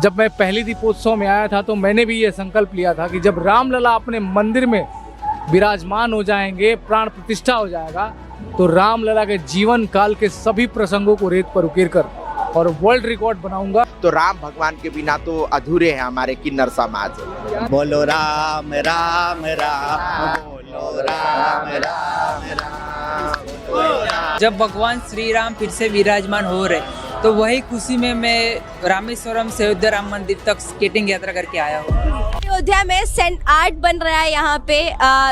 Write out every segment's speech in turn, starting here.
जब मैं पहली दीपोत्सव में आया था तो मैंने भी ये संकल्प लिया था कि जब रामलला अपने मंदिर में विराजमान हो जाएंगे, प्राण प्रतिष्ठा हो जाएगा, तो रामलला के जीवन काल के सभी प्रसंगों को रेत पर उकेर कर और वर्ल्ड रिकॉर्ड बनाऊंगा। तो राम भगवान के बिना तो अधूरे हैं हमारे किन्नर समाज। बोलो राम राम राम, बोलो राम राम राम। जब भगवान श्री राम फिर से विराजमान हो रहे तो वही खुशी में मैं रामेश्वरम से अयोध्या राम मंदिर तक स्केटिंग यात्रा करके आया हूँ। अयोध्या में सेंट आर्ट बन रहा है यहाँ पे,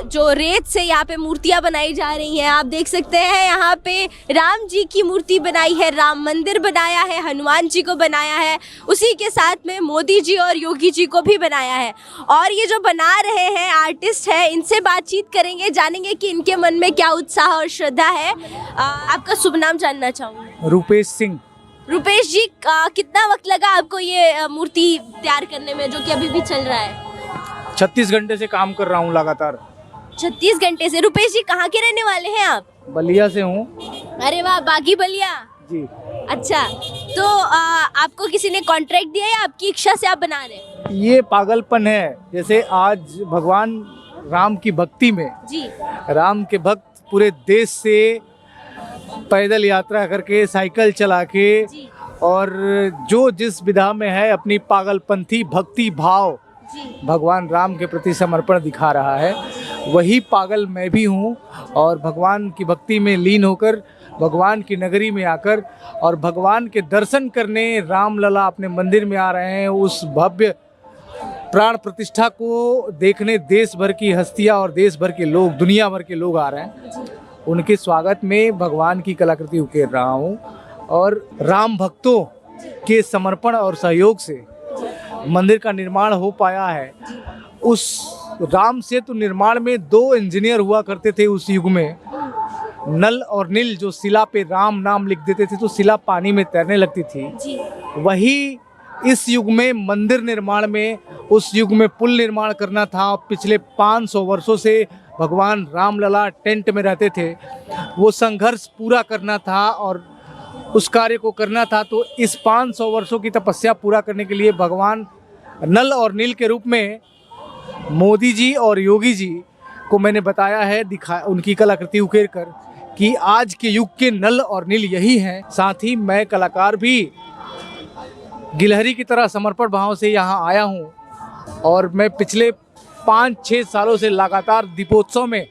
जो रेत से यहाँ पे मूर्तियाँ बनाई जा रही हैं। आप देख सकते हैं यहाँ पे राम जी की मूर्ति बनाई है, राम मंदिर बनाया है, हनुमान जी को बनाया है, उसी के साथ में मोदी जी और योगी जी को भी बनाया है। और ये जो बना रहे हैं आर्टिस्ट है, इनसे बातचीत करेंगे, जानेंगे कि इनके मन में क्या उत्साह और श्रद्धा है। आपका शुभ नाम जानना चाहूँगी। रूपेश सिंह। रूपेश जी, कितना वक्त लगा आपको ये मूर्ति तैयार करने में, जो कि अभी भी चल रहा है? 36 घंटे से काम कर रहा हूँ लगातार। 36 घंटे से। रूपेश जी, कहाँ के रहने वाले हैं आप? बलिया से हूँ। अरे वाह, बागी बलिया जी। अच्छा, तो आपको किसी ने कॉन्ट्रैक्ट दिया या आपकी इच्छा से आप बना रहे हैं? ये पागलपन है। जैसे आज भगवान राम की भक्ति में जी, राम के भक्त पूरे देश से पैदल यात्रा करके, साइकिल चला के जी, और जो जिस विधा में है अपनी पागलपंथी भक्ति भाव जी। भगवान राम के प्रति समर्पण दिखा रहा है। वही पागल मैं भी हूँ और भगवान की भक्ति में लीन होकर, भगवान की नगरी में आकर और भगवान के दर्शन करने रामलला अपने मंदिर में आ रहे हैं। उस भव्य प्राण प्रतिष्ठा को देखने देश भर की हस्तियाँ और देश भर के लोग, दुनिया भर के लोग आ रहे हैं। उनके स्वागत में भगवान की कलाकृति उकेर रहा हूँ और राम भक्तों के समर्पण और सहयोग से मंदिर का निर्माण हो पाया है। उस राम सेतु निर्माण में 2 इंजीनियर हुआ करते थे उस युग में, नल और नील। जो शिला पे राम नाम लिख देते थे तो शिला पानी में तैरने लगती थी। जी। वही इस युग में मंदिर निर्माण में, उस युग में पुल निर्माण करना था। पिछले 500 वर्षों से भगवान रामलला टेंट में रहते थे, वो संघर्ष पूरा करना था और उस कार्य को करना था। तो इस 500 वर्षों की तपस्या पूरा करने के लिए भगवान नल और नील के रूप में मोदी जी और योगी जी को मैंने बताया है, उनकी कलाकृति उकेर कर, कि आज के युग के नल और नील यही हैं। साथ ही मैं कलाकार भी गिलहरी की तरह समर्पण भाव से यहाँ आया हूँ और मैं पिछले 5-6 सालों से लगातार दीपोत्सव में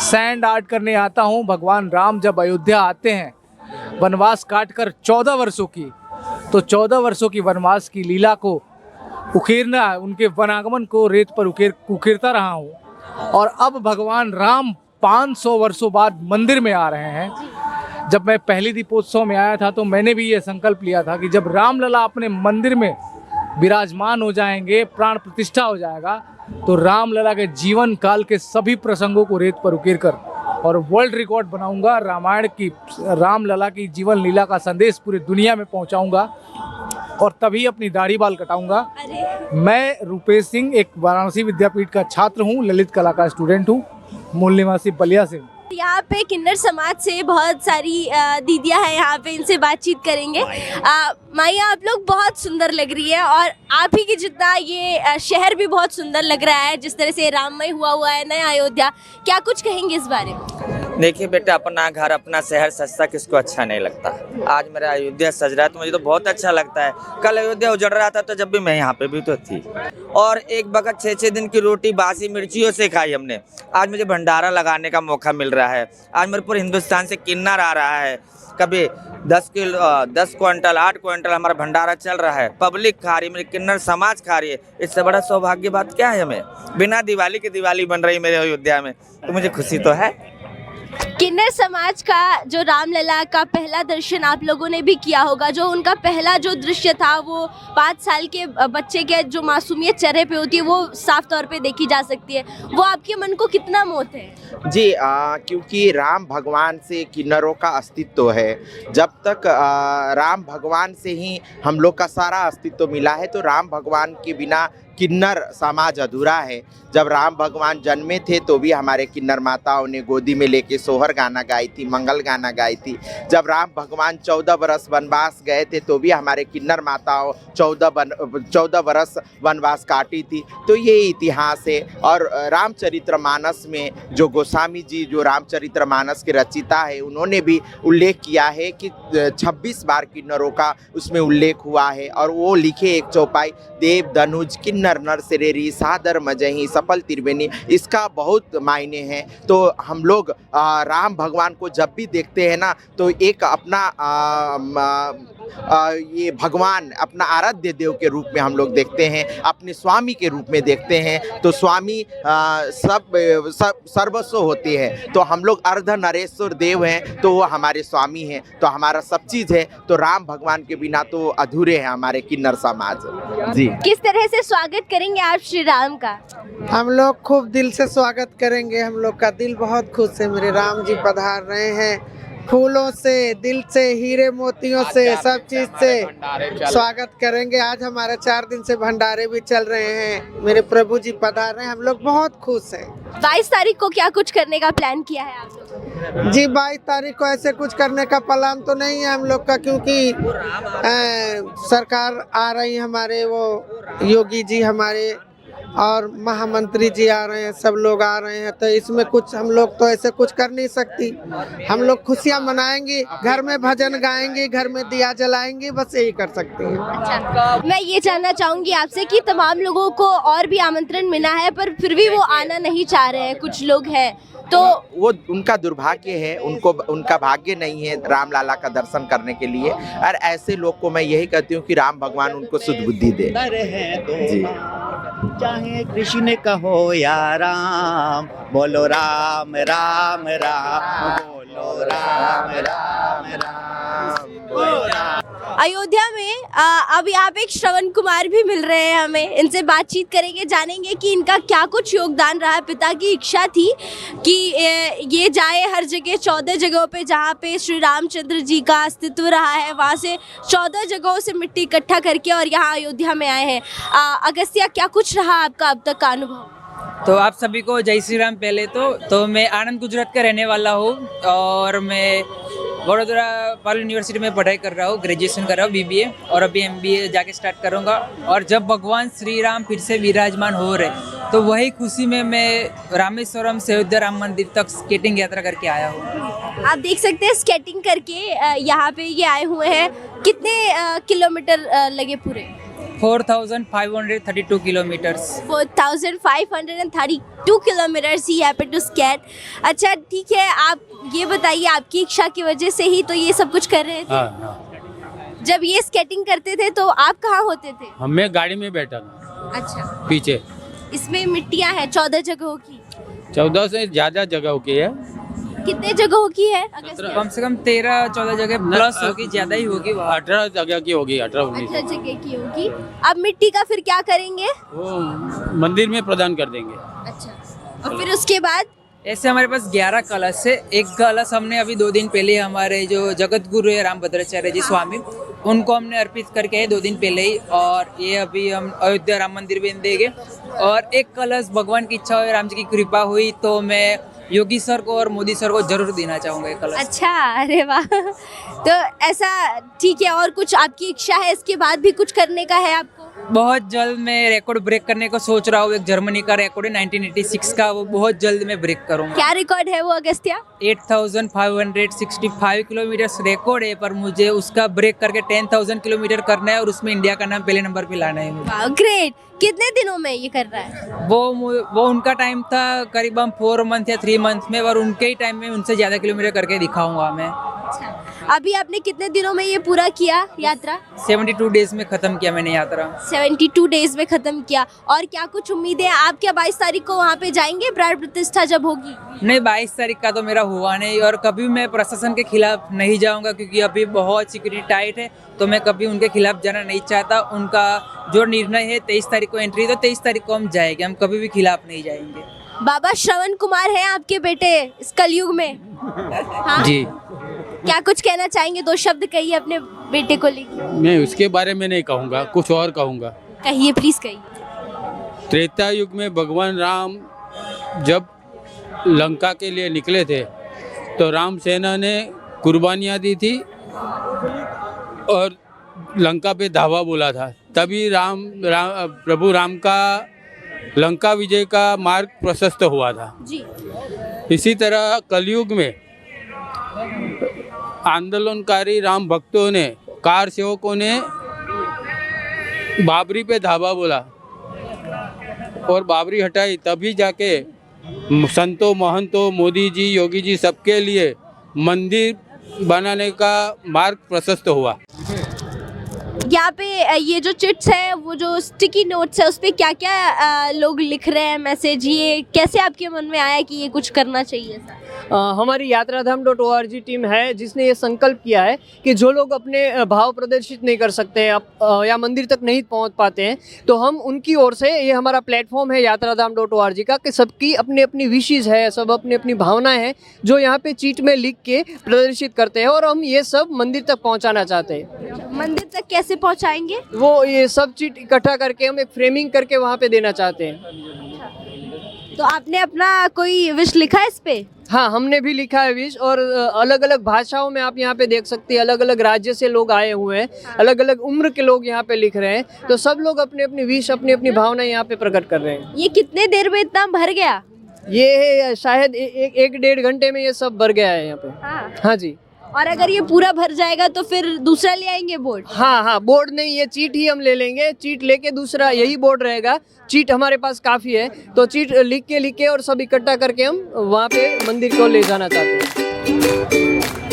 सैंड आर्ट करने आता हूँ। भगवान राम जब अयोध्या आते हैं वनवास काट कर 14 वर्षों की, तो 14 वर्षों की वनवास की लीला को उकेरना, उनके वनागमन को रेत पर उकेरता रहा हूँ। और अब भगवान राम 500 वर्षों बाद मंदिर में आ रहे हैं। जब मैं पहली दीपोत्सव में आया था तो मैंने भी ये संकल्प लिया था कि जब रामलला अपने मंदिर में विराजमान हो जाएंगे, प्राण प्रतिष्ठा हो जाएगा, तो रामलला के जीवन काल के सभी प्रसंगों को रेत पर उकेर कर और वर्ल्ड रिकॉर्ड बनाऊंगा। रामायण की, रामलला की जीवन लीला का संदेश पूरी दुनिया में पहुंचाऊंगा और तभी अपनी दाढ़ी बाल कटाऊंगा। मैं रूपेश सिंह एक वाराणसी विद्यापीठ का छात्र हूं, ललित कला का स्टूडेंट हूं, मूल निवासी बलिया से। यहाँ पे किन्नर समाज से बहुत सारी दीदियाँ हैं, यहाँ पे इनसे बातचीत करेंगे। माइया, आप लोग बहुत सुंदर लग रही है और आप ही की जितना ये शहर भी बहुत सुंदर लग रहा है, जिस तरह से राममय हुआ है नया अयोध्या। क्या कुछ कहेंगे इस बारे में? देखिए बेटा, अपना घर अपना शहर सजता किसको अच्छा नहीं लगता। आज मेरा अयोध्या सज रहा है तो मुझे तो बहुत अच्छा लगता है। कल अयोध्या उजड़ रहा था तो जब भी मैं यहाँ पे भी तो थी, और एक वक्त 6-6 दिन की रोटी बासी मिर्चियों से खाई हमने। आज मुझे भंडारा लगाने का मौका मिल रहा है। आज मेरे पूरे हिंदुस्तान से किन्नर आ रहा है। कभी 10 क्विंटल 8 क्विंटल हमारा भंडारा चल रहा है। पब्लिक खा रही है, मेरी किन्नर समाज खा रही है। इससे बड़ा सौभाग्य बात क्या है हमें? बिना दिवाली की दिवाली बन रही है मेरे अयोध्या में, तो मुझे खुशी तो है। किन्नर समाज का जो रामलला का पहला दर्शन आप लोगों ने भी किया होगा, जो उनका पहला जो दृश्य था वो 5 साल के बच्चे के जो मासूमियत चेहरे पे होती है वो साफ तौर पे देखी जा सकती है। वो आपके मन को कितना मोहत है? जी, क्योंकि राम भगवान से किन्नरों का अस्तित्व है। जब तक राम भगवान से ही हम लोग का सारा अस्तित्व मिला है, तो राम भगवान के बिना किन्नर समाज अधूरा है। जब राम भगवान जन्मे थे तो भी हमारे किन्नर माताओं ने गोदी में लेके सोहर गाना गाई थी, मंगल गाना गाई थी। जब राम भगवान 14 बरस वनवास गए थे तो भी हमारे किन्नर माताओं 14 बरस वनवास काटी थी। तो ये इतिहास है। और रामचरितमानस में जो गोस्वामी जी जो रामचरितमानस के रचिता है, उन्होंने भी उल्लेख किया है कि 26 बार किन्नरों का उसमें उल्लेख हुआ है। और वो लिखे एक चौपाई, देव धनुज किन्नर नर सिरेरी सादर मजही सफल त्रिवेणी, इसका बहुत मायने हैं। तो हम लोग राम भगवान को जब भी देखते हैं ना, तो एक अपना ये भगवान अपना आराध्य देव के रूप में हम लोग देखते हैं, अपने स्वामी के रूप में देखते हैं। तो स्वामी सब सर्वस्व होते हैं। तो हम लोग अर्ध नरेश्वर देव हैं, तो वो हमारे स्वामी हैं, तो हमारा सब चीज़ है। तो राम भगवान के बिना तो अधूरे हैं हमारे किन्नर समाज जी। किस तरह से स्वागत करेंगे आप श्री राम का? हम लोग खूब दिल से स्वागत करेंगे। हम लोग का दिल बहुत खुश है, मेरे राम जी पधार रहे हैं। फूलों से, दिल से, हीरे मोतियों से, सब चीज से स्वागत करेंगे। आज हमारे 4 दिन से भंडारे भी चल रहे हैं। मेरे प्रभु जी पधार रहे हैं, हम लोग बहुत खुश हैं। 22 तारीख को क्या कुछ करने का प्लान किया है आप लोग? जी 22 तारीख को ऐसे कुछ करने का प्लान तो नहीं है हम लोग का, क्योंकि सरकार आ रही है, हमारे वो योगी जी हमारे और महामंत्री जी आ रहे हैं, सब लोग आ रहे हैं। तो इसमें कुछ हम लोग तो ऐसे कुछ कर नहीं सकती। हम लोग खुशियाँ मनाएंगे, घर में भजन गाएंगे, घर में दिया जलाएंगे, बस यही कर सकते हैं। अच्छा, मैं ये जानना चाहूँगी आपसे कि तमाम लोगों को और भी आमंत्रण मिला है, पर फिर भी वो आना नहीं चाह रहे हैं, कुछ लोग हैं, तो वो उनका दुर्भाग्य है, उनका भाग्य नहीं है राम लाला का दर्शन करने के लिए। और ऐसे लोग को मैं यही कहती हूँ कि राम भगवान उनको सुदबुद्धि दे जी। चाहे कृष्ण कहो या राम, बोलो राम राम राम, बोलो राम राम राम, बोलो राम। अयोध्या में अब यहाँ पे एक श्रवण कुमार भी मिल रहे हैं हमें। इनसे बातचीत करेंगे, जानेंगे कि इनका क्या कुछ योगदान रहा है। पिता की इच्छा थी कि ये जाए हर जगह, 14 जगहों पे जहाँ पे श्री रामचंद्र जी का अस्तित्व रहा है, वहाँ से 14 जगहों से मिट्टी इकट्ठा करके और यहाँ अयोध्या में आए हैं। अगस्त्या, क्या कुछ रहा आपका अब तक का अनुभव? तो आप सभी को जय श्री राम। पहले तो मैं आनंद गुजरात का रहने वाला हूँ और मैं वडोदरा पाल यूनिवर्सिटी में पढ़ाई कर रहा हूँ, ग्रेजुएशन कर रहा हूँ BBA, और अभी MBA जाके स्टार्ट करूँगा। और जब भगवान श्री राम फिर से विराजमान हो रहे, तो वही खुशी में मैं रामेश्वरम से अयोध्या राम मंदिर तक स्केटिंग यात्रा करके आया हूँ। आप देख सकते हैं स्केटिंग करके यहाँ पे ये आए हुए हैं। कितने किलोमीटर लगे पूरे? 4532 किलोमीटर्स। 4532 किलोमीटर्स ही हैपन टू स्केट। अच्छा ठीक है, आप ये बताइए, आपकी इच्छा की वजह से ही तो ये सब कुछ कर रहे थे? हाँ। जब ये स्केटिंग करते थे तो आप कहाँ होते थे? मैं गाड़ी में बैठा था। अच्छा, पीछे। इसमें मिट्टियाँ हैं 14 जगहों की। 14 से ज्यादा जगहों की है। कितने जगहों की है? कम से कम 13-14 जगह प्लस होगी, ज्यादा ही होगी। 18 जगह की होगी, 18-19 जगह की होगी। अब मिट्टी का फिर क्या करेंगे? वो मंदिर में प्रदान कर देंगे। अच्छा, और फिर उसके बाद? ऐसे हमारे पास 11 कलश है। एक कलश हमने अभी 2 दिन पहले हमारे जो जगत गुरु है रामभद्राचार्य जी स्वामी, उनको हमने अर्पित करके है 2 दिन पहले ही, और ये अभी हम अयोध्या राम मंदिर में देंगे। और एक कलश भगवान की इच्छा हुई, राम जी की कृपा हुई तो मैं योगी सर को और मोदी सर को जरूर देना चाहूँगा एक कलश। अच्छा, अरे वाह। तो ऐसा ठीक है, और कुछ आपकी इच्छा है इसके बाद भी कुछ करने का है आपको? बहुत जल्द मैं रिकॉर्ड ब्रेक करने को सोच रहा हूँ। एक जर्मनी का रिकॉर्ड है 1986 का, वो बहुत जल्द मैं ब्रेक करूँगा। क्या रिकॉर्ड है वो अगस्त्या? 8565 किलोमीटर रिकॉर्ड है, पर मुझे उसका ब्रेक करके 10,000 किलोमीटर करना है और उसमें इंडिया का नाम पहले नंबर पे लाना है मुझे। वाह, ग्रेट। कितने दिनों में ये कर रहा है? वो उनका टाइम था करीबन 4 मंथ या 3 मंथ में, और उनके ही टाइम में उनसे ज़्यादा किलोमीटर करके दिखाऊंगा मैं। अच्छा, अभी आपने कितने दिनों में ये पूरा किया यात्रा? 72 डेज में ख़त्म किया मैंने यात्रा। 72 डेज में ख़त्म किया। और क्या कुछ उम्मीदें हैं? आप क्या 22 तारीख को वहाँ पे जाएंगे प्राण प्रतिष्ठा जब होगी? नहीं, 22 तारीख का तो मेरा हुआ नहीं, और कभी मैं प्रशासन के खिलाफ नहीं जाऊंगा, क्योंकि अभी बहुत सिक्योरिटी टाइट है, तो मैं कभी उनके खिलाफ जाना नहीं चाहता। उनका जो निर्णय है 23 तारीख को एंट्री, तो 23 तारीख को हम जाएंगे, हम कभी भी खिलाफ नहीं जाएंगे। बाबा श्रवण कुमार हैं आपके बेटे इस कलयुग में? हाँ? जी। क्या कुछ कहना चाहेंगे? 2 शब्द कहिए अपने बेटे को लेकर। मैं उसके बारे में नहीं कहूँगा, कुछ और कहूँगा। कहिए, प्लीज कहिए। त्रेता युग में भगवान राम जब लंका के लिए निकले थे तो राम सेना ने कुर्बानियाँ दी थी और लंका पे धावा बोला था। तभी प्रभु राम का लंका विजय का मार्ग प्रशस्त हुआ था। जी। इसी तरह कलयुग में आंदोलनकारी राम भक्तों ने, कार सेवकों ने बाबरी पे धावा बोला और बाबरी हटाई, तभी जाके संतों, महंतों, मोदी जी, योगी जी सबके लिए मंदिर बनाने का मार्ग प्रशस्त हुआ। यहाँ पे ये जो चिट्स है, वो जो स्टिकी नोट्स है, उस पे क्या क्या लोग लिख रहे हैं मैसेज, ये कैसे आपके मन में आया कि ये कुछ करना चाहिए ऐसा? हमारी यात्राधाम.org टीम है जिसने ये संकल्प किया है कि जो लोग अपने भाव प्रदर्शित नहीं कर सकते हैं या मंदिर तक नहीं पहुंच पाते हैं, तो हम उनकी ओर से, ये हमारा प्लेटफॉर्म है यात्राधाम.org का, कि सबकी अपनी अपनी विशेष है, सब अपनी अपनी भावनाएं हैं जो यहाँ पे चीट में लिख के प्रदर्शित करते हैं और हम ये सब मंदिर तक पहुँचाना चाहते हैं। मंदिर तक कैसे पहुँचाएंगे? वो ये सब चीट इकट्ठा करके हम एक फ्रेमिंग करके वहाँ पे देना चाहते हैं। तो आपने अपना कोई विश लिखा है इस पे? हाँ, हमने भी लिखा है विश, और अलग अलग भाषाओं में आप यहाँ पे देख सकते हैं। अलग अलग राज्य से लोग आए हुए हैं, अलग अलग उम्र के लोग यहाँ पे लिख रहे हैं, तो सब लोग अपनी अपनी विश, अपनी अपनी भावना यहाँ पे प्रकट कर रहे हैं। ये कितने देर में इतना भर गया? ये शायद एक डेढ़ घंटे में ये सब भर गया है यहाँ पे। हाँ जी। और अगर ये पूरा भर जाएगा तो फिर दूसरा ले आएंगे बोर्ड? हाँ, बोर्ड नहीं, ये चीट ही हम ले लेंगे। चीट लेके दूसरा यही बोर्ड रहेगा। चीट हमारे पास काफ़ी है, तो चीट लिख के और सब इकट्ठा करके हम वहाँ पे मंदिर को ले जाना चाहते हैं।